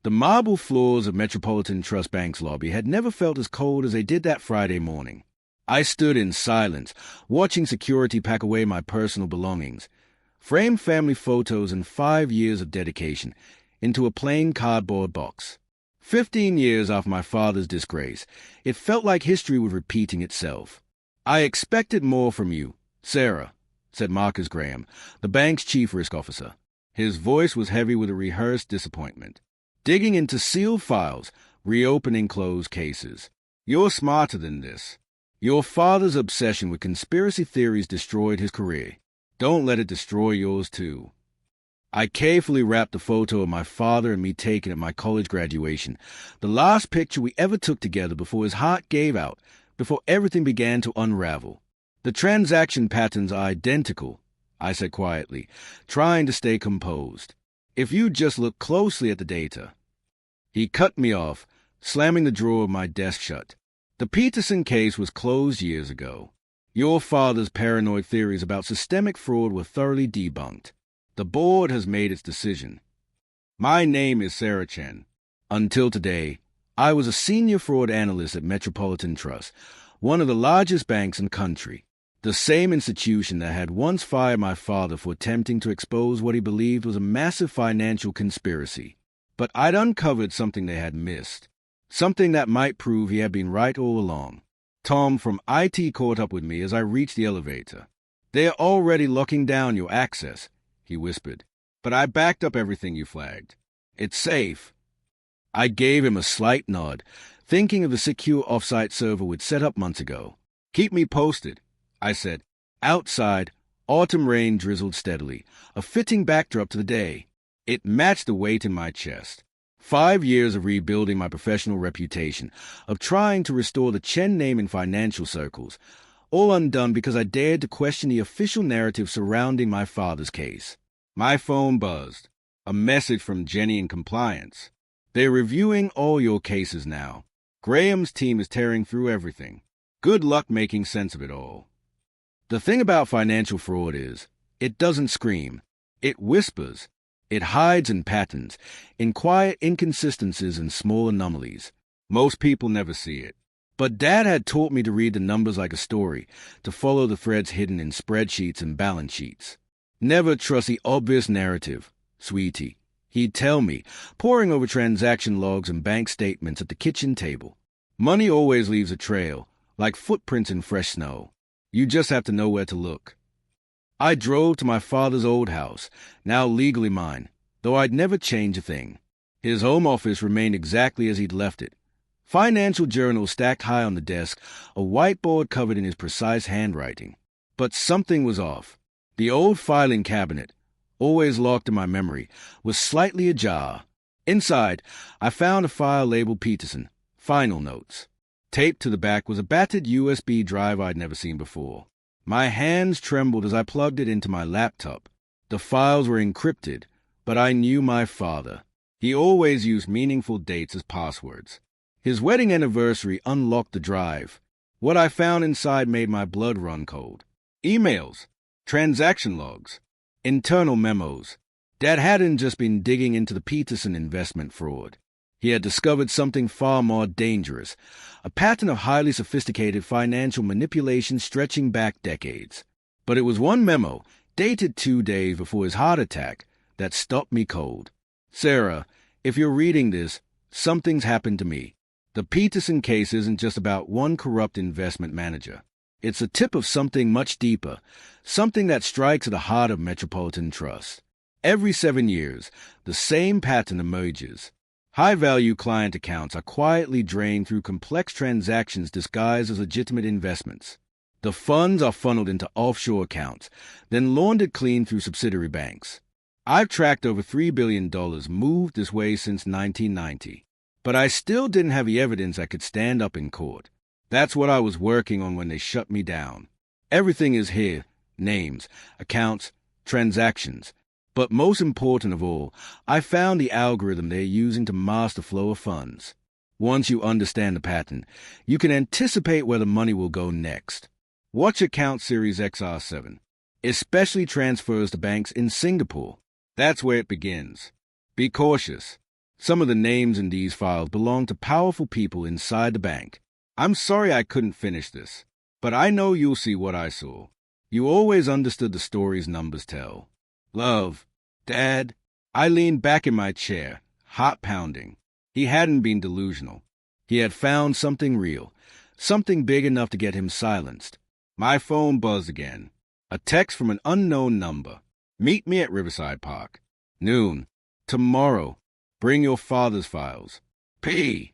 The marble floors of Metropolitan Trust Bank's lobby had never felt as cold as they did that Friday morning. I stood in silence, watching security pack away my personal belongings, framed family photos and 5 years of dedication, into a plain cardboard box. 15 years after my father's disgrace, it felt like history was repeating itself. "I expected more from you, Sarah," said Marcus Graham, the bank's chief risk officer. His voice was heavy with a rehearsed disappointment. "Digging into sealed files, reopening closed cases. You're smarter than this. Your father's obsession with conspiracy theories destroyed his career. Don't let it destroy yours, too." I carefully wrapped the photo of my father and me taken at my college graduation, the last picture we ever took together before his heart gave out, before everything began to unravel. "The transaction patterns are identical," I said quietly, trying to stay composed. "If you just look closely at the data." He cut me off, slamming the drawer of my desk shut. "The Peterson case was closed years ago. Your father's paranoid theories about systemic fraud were thoroughly debunked. The board has made its decision. My name is Sarah Chen. Until today, I was a senior fraud analyst at Metropolitan Trust, one of the largest banks in the country, the same institution that had once fired my father for attempting to expose what he believed was a massive financial conspiracy. But I'd uncovered something they had missed, something that might prove he had been right all along. Tom from IT caught up with me as I reached the elevator. "They're already locking down your access," he whispered. "But I backed up everything you flagged. It's safe." I gave him a slight nod, thinking of the secure offsite server we'd set up months ago. "Keep me posted," I said. Outside, autumn rain drizzled steadily, a fitting backdrop to the day. It matched the weight in my chest. 5 years of rebuilding my professional reputation, of trying to restore the Chen name in financial circles, all undone because I dared to question the official narrative surrounding my father's case. My phone buzzed. A message from Jenny in compliance. "They're reviewing all your cases now. Graham's team is tearing through everything. Good luck making sense of it all." The thing about financial fraud is, it doesn't scream. It whispers. It hides in patterns, in quiet inconsistencies and small anomalies. Most people never see it. But Dad had taught me to read the numbers like a story, to follow the threads hidden in spreadsheets and balance sheets. "Never trust the obvious narrative, sweetie," he'd tell me, poring over transaction logs and bank statements at the kitchen table. "Money always leaves a trail, like footprints in fresh snow. You just have to know where to look." I drove to my father's old house, now legally mine, though I'd never change a thing. His home office remained exactly as he'd left it. Financial journals stacked high on the desk, a whiteboard covered in his precise handwriting. But something was off. The old filing cabinet, always locked in my memory, was slightly ajar. Inside, I found a file labeled Peterson, Final Notes. Taped to the back was a battered USB drive I'd never seen before. My hands trembled as I plugged it into my laptop. The files were encrypted, but I knew my father. He always used meaningful dates as passwords. His wedding anniversary unlocked the drive. What I found inside made my blood run cold. Emails, transaction logs, internal memos. Dad hadn't just been digging into the Peterson investment fraud. He had discovered something far more dangerous, a pattern of highly sophisticated financial manipulation stretching back decades. But it was one memo, dated 2 days before his heart attack, that stopped me cold. "Sarah, if you're reading this, something's happened to me. The Peterson case isn't just about one corrupt investment manager. It's a tip of something much deeper, something that strikes at the heart of Metropolitan Trust. Every 7 years, the same pattern emerges. High-value client accounts are quietly drained through complex transactions disguised as legitimate investments. The funds are funneled into offshore accounts, then laundered clean through subsidiary banks. I've tracked over $3 billion moved this way since 1990, but I still didn't have the evidence that could stand up in court. That's what I was working on when they shut me down. Everything is here: names, accounts, transactions. But most important of all, I found the algorithm they're using to mask the flow of funds. Once you understand the pattern, you can anticipate where the money will go next. Watch account series XR7, especially transfers to banks in Singapore. That's where it begins. Be cautious. Some of the names in these files belong to powerful people inside the bank. I'm sorry I couldn't finish this, but I know you'll see what I saw. You always understood the stories numbers tell. Love, Dad. I leaned back in my chair, heart pounding. He hadn't been delusional. He had found something real, something big enough to get him silenced. My phone buzzed again. A text from an unknown number. Meet me at Riverside Park. Noon. Tomorrow. Bring your father's files. P.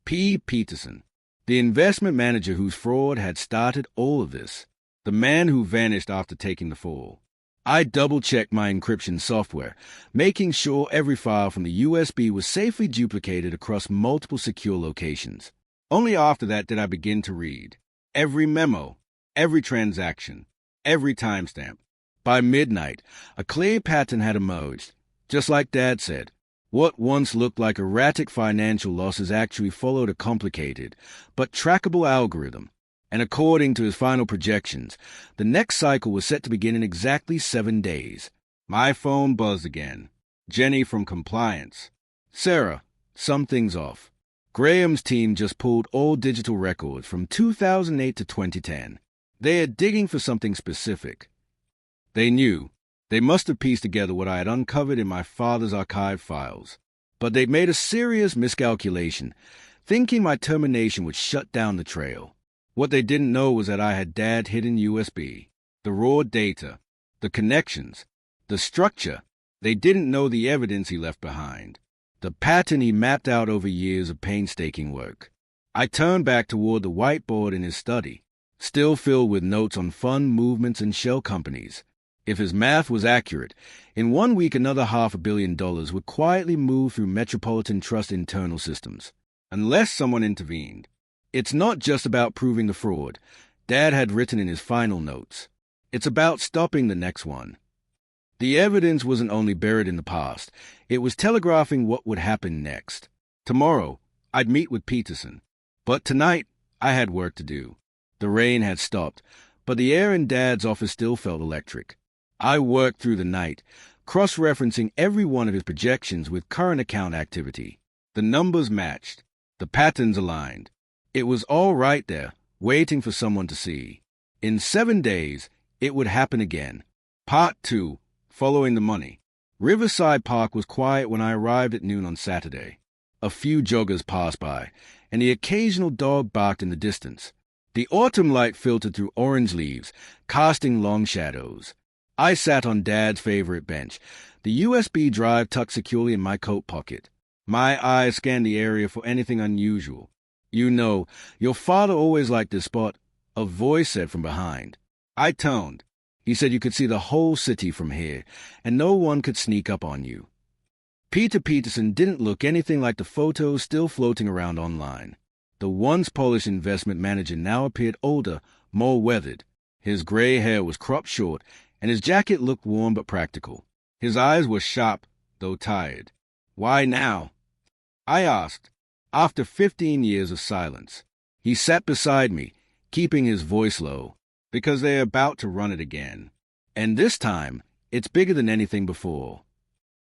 Peterson. The investment manager whose fraud had started all of this. The man who vanished after taking the fall. I double-checked my encryption software, making sure every file from the USB was safely duplicated across multiple secure locations. Only after that did I begin to read. Every memo, every transaction, every timestamp. By midnight, a clear pattern had emerged. Just like Dad said, what once looked like erratic financial losses actually followed a complicated but trackable algorithm. And according to his final projections, the next cycle was set to begin in exactly 7 days. My phone buzzed again. Jenny from compliance. Sarah, something's off. Graham's team just pulled all digital records from 2008 to 2010. They are digging for something specific. They knew. They must have pieced together what I had uncovered in my father's archive files. But they'd made a serious miscalculation, thinking my termination would shut down the trail. What they didn't know was that I had Dad hidden USB, the raw data, the connections, the structure. They didn't know the evidence he left behind, the pattern he mapped out over years of painstaking work. I turned back toward the whiteboard in his study, still filled with notes on fund movements and shell companies. If his math was accurate, in 1 week another $500 million would quietly move through Metropolitan Trust internal systems, unless someone intervened. It's not just about proving the fraud, Dad had written in his final notes. It's about stopping the next one. The evidence wasn't only buried in the past, it was telegraphing what would happen next. Tomorrow, I'd meet with Peterson. But tonight, I had work to do. The rain had stopped, but the air in Dad's office still felt electric. I worked through the night, cross-referencing every one of his projections with current account activity. The numbers matched, the patterns aligned. It was all right there, waiting for someone to see. In 7 days, it would happen again. Part 2, following the money. Riverside Park was quiet when I arrived at noon on Saturday. A few joggers passed by, and the occasional dog barked in the distance. The autumn light filtered through orange leaves, casting long shadows. I sat on Dad's favorite bench, the USB drive tucked securely in my coat pocket. My eyes scanned the area for anything unusual. You know, your father always liked this spot, a voice said from behind. I toned. He said you could see the whole city from here, and no one could sneak up on you. Peterson didn't look anything like the photos still floating around online. The once polished investment manager now appeared older, more weathered. His gray hair was cropped short, and his jacket looked warm but practical. His eyes were sharp, though tired. Why now? I asked. After 15 years of silence, he sat beside me, keeping his voice low, because they're about to run it again. And this time, it's bigger than anything before.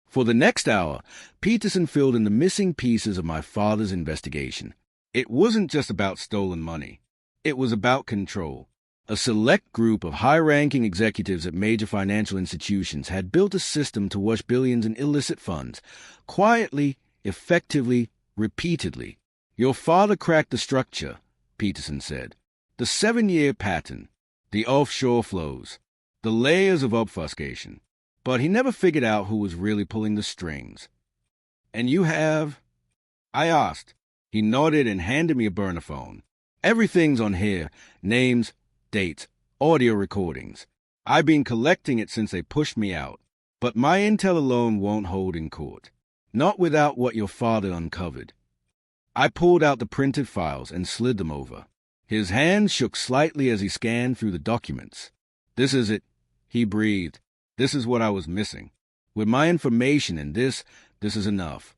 For the next hour, Peterson filled in the missing pieces of my father's investigation. It wasn't just about stolen money. It was about control. A select group of high-ranking executives at major financial institutions had built a system to wash billions in illicit funds, quietly, effectively, repeatedly. Your father cracked the structure, Peterson said. The 7-year pattern, the offshore flows, the layers of obfuscation. But he never figured out who was really pulling the strings. And you have? I asked. He nodded and handed me a burner phone. Everything's on here, names, dates, audio recordings. I've been collecting it since they pushed me out. But my intel alone won't hold in court. Not without what your father uncovered. I pulled out the printed files and slid them over. His hand shook slightly as he scanned through the documents. This is it, he breathed. This is what I was missing. With my information and this is enough.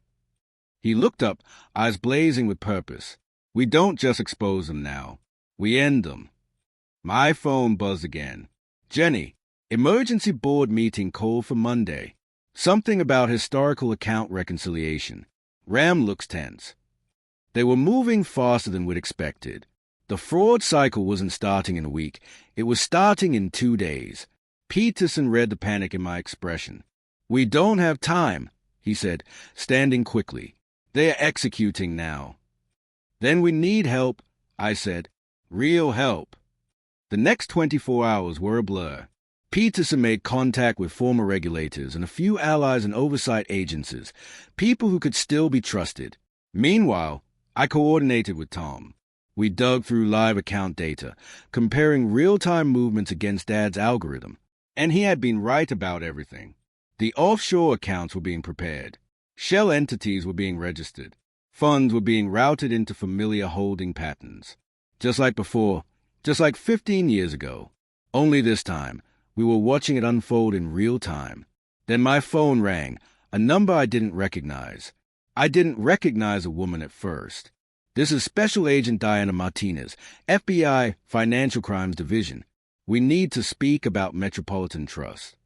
He looked up, eyes blazing with purpose. We don't just expose them now. We end them. My phone buzzed again. Jenny, emergency board meeting called for Monday. Something about historical account reconciliation. Ram looks tense. They were moving faster than we'd expected. The fraud cycle wasn't starting in a week. It was starting in 2 days. Peterson read the panic in my expression. "We don't have time," he said, standing quickly. "They are executing now." "Then we need help," I said. "Real help." The next 24 hours were a blur. Peterson made contact with former regulators and a few allies and oversight agencies, people who could still be trusted. Meanwhile, I coordinated with Tom. We dug through live account data, comparing real-time movements against Dad's algorithm, and he had been right about everything. The offshore accounts were being prepared. Shell entities were being registered. Funds were being routed into familiar holding patterns. Just like before, just like 15 years ago. Only this time, we were watching it unfold in real time. Then my phone rang, a number I didn't recognize. I didn't recognize a woman at first. "This is Special Agent Diana Martinez, FBI Financial Crimes Division. We need to speak about Metropolitan Trust."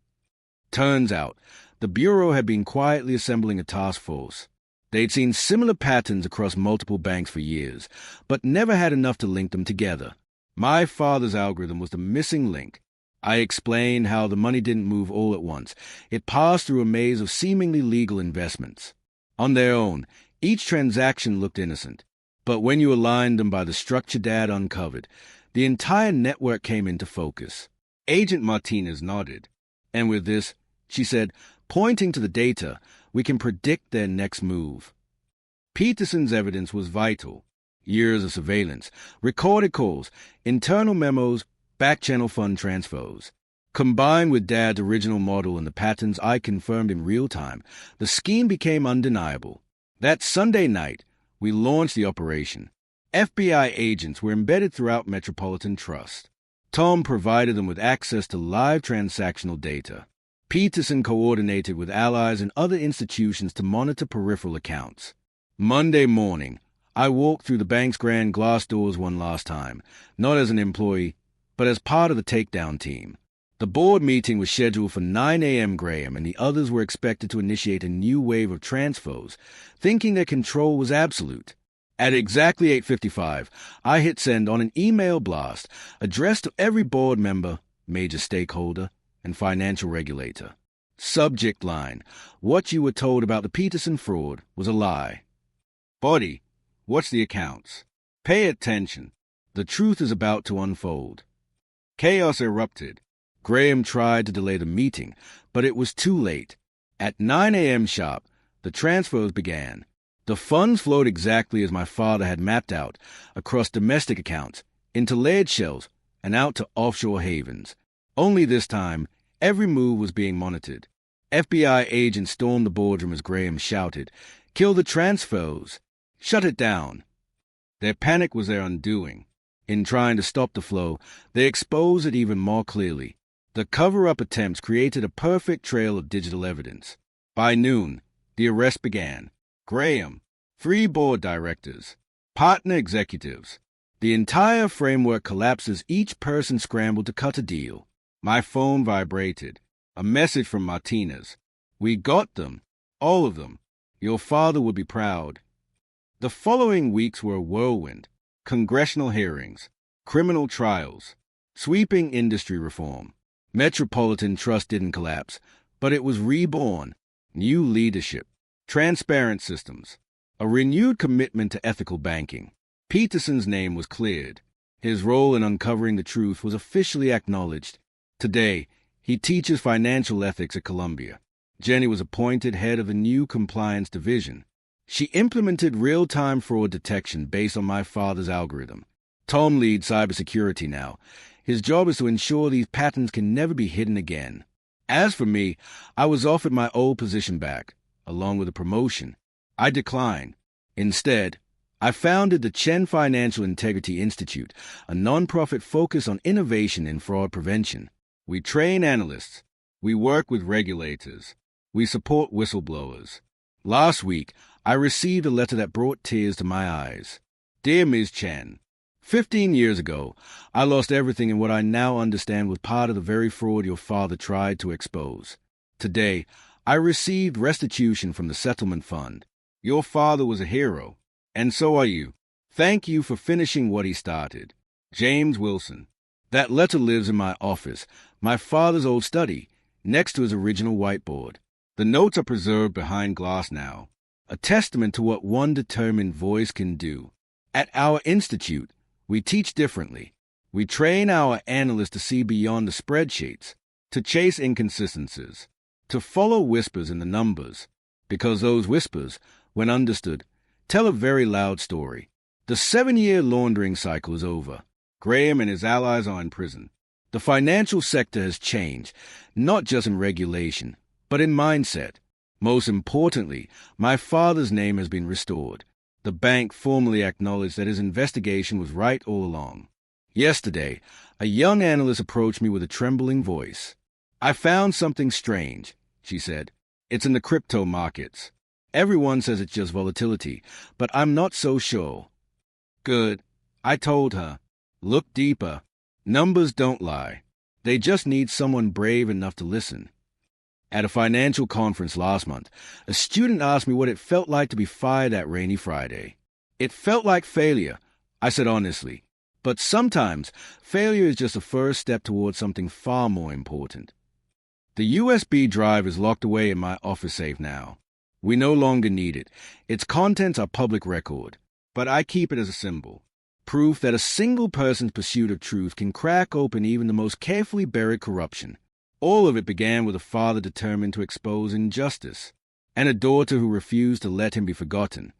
Turns out, the Bureau had been quietly assembling a task force. They'd seen similar patterns across multiple banks for years, but never had enough to link them together. My father's algorithm was the missing link. I explained how the money didn't move all at once. It passed through a maze of seemingly legal investments. On their own, each transaction looked innocent. But when you aligned them by the structure Dad uncovered, the entire network came into focus. Agent Martinez nodded. "And with this," she said, pointing to the data, "we can predict their next move." Peterson's evidence was vital. Years of surveillance, recorded calls, internal memos, back-channel fund transfers. Combined with Dad's original model and the patterns I confirmed in real time, the scheme became undeniable. That Sunday night, we launched the operation. FBI agents were embedded throughout Metropolitan Trust. Tom provided them with access to live transactional data. Peterson coordinated with allies and other institutions to monitor peripheral accounts. Monday morning, I walked through the bank's grand glass doors one last time, not as an employee, but as part of the takedown team. The board meeting was scheduled for 9 a.m. Graham, and the others were expected to initiate a new wave of transfers, thinking their control was absolute. At exactly 8:55, I hit send on an email blast addressed to every board member, major stakeholder, and financial regulator. Subject line: "What you were told about the Peterson fraud was a lie." Body: "Watch the accounts. Pay attention. The truth is about to unfold." Chaos erupted. Graham tried to delay the meeting, but it was too late. At 9 a.m. sharp, the transfers began. The funds flowed exactly as my father had mapped out, across domestic accounts, into layered shells, and out to offshore havens. Only this time, every move was being monitored. FBI agents stormed the boardroom as Graham shouted, "Kill the transfers! Shut it down!" Their panic was their undoing. In trying to stop the flow, they exposed it even more clearly. The cover-up attempts created a perfect trail of digital evidence. By noon, the arrest began. Graham, 3 board directors, partner executives. The entire framework collapsed as each person scrambled to cut a deal. My phone vibrated. A message from Martinez. "We got them. All of them. Your father would be proud." The following weeks were a whirlwind. Congressional hearings, criminal trials, sweeping industry reform. Metropolitan Trust didn't collapse, but it was reborn. New leadership, transparent systems, a renewed commitment to ethical banking. Peterson's name was cleared. His role in uncovering the truth was officially acknowledged. Today, he teaches financial ethics at Columbia. Jenny was appointed head of the new compliance division. She implemented real-time fraud detection based on my father's algorithm. Tom leads cybersecurity now. His job is to ensure these patterns can never be hidden again. As for me, I was offered my old position back, along with a promotion. I declined. Instead, I founded the Chen Financial Integrity Institute, a nonprofit focused on innovation in fraud prevention. We train analysts. We work with regulators. We support whistleblowers. Last week, I received a letter that brought tears to my eyes. Dear Ms. Chen, 15 years ago, I lost everything in what I now understand was part of the very fraud your father tried to expose. Today, I received restitution from the settlement fund. Your father was a hero, and so are you. Thank you for finishing what he started. James Wilson. That letter lives in my office, my father's old study, next to his original whiteboard. The notes are preserved behind glass now, a testament to what one determined voice can do. At our institute, we teach differently. We train our analysts to see beyond the spreadsheets, to chase inconsistencies, to follow whispers in the numbers, because those whispers, when understood, tell a very loud story. The 7-year laundering cycle is over. Graham and his allies are in prison. The financial sector has changed, not just in regulation, but in mindset. Most importantly, my father's name has been restored. The bank formally acknowledged that his investigation was right all along. Yesterday, a young analyst approached me with a trembling voice. I found something strange, she said. It's in the crypto markets. Everyone says it's just volatility, but I'm not so sure. Good. I told her. Look deeper. Numbers don't lie. They just need someone brave enough to listen. At a financial conference last month, a student asked me what it felt like to be fired that rainy Friday. It felt like failure, I said honestly. But sometimes, failure is just a first step towards something far more important. The USB drive is locked away in my office safe now. We no longer need it. Its contents are public record. But I keep it as a symbol. Proof that a single person's pursuit of truth can crack open even the most carefully buried corruption. All of it began with a father determined to expose injustice, and a daughter who refused to let him be forgotten.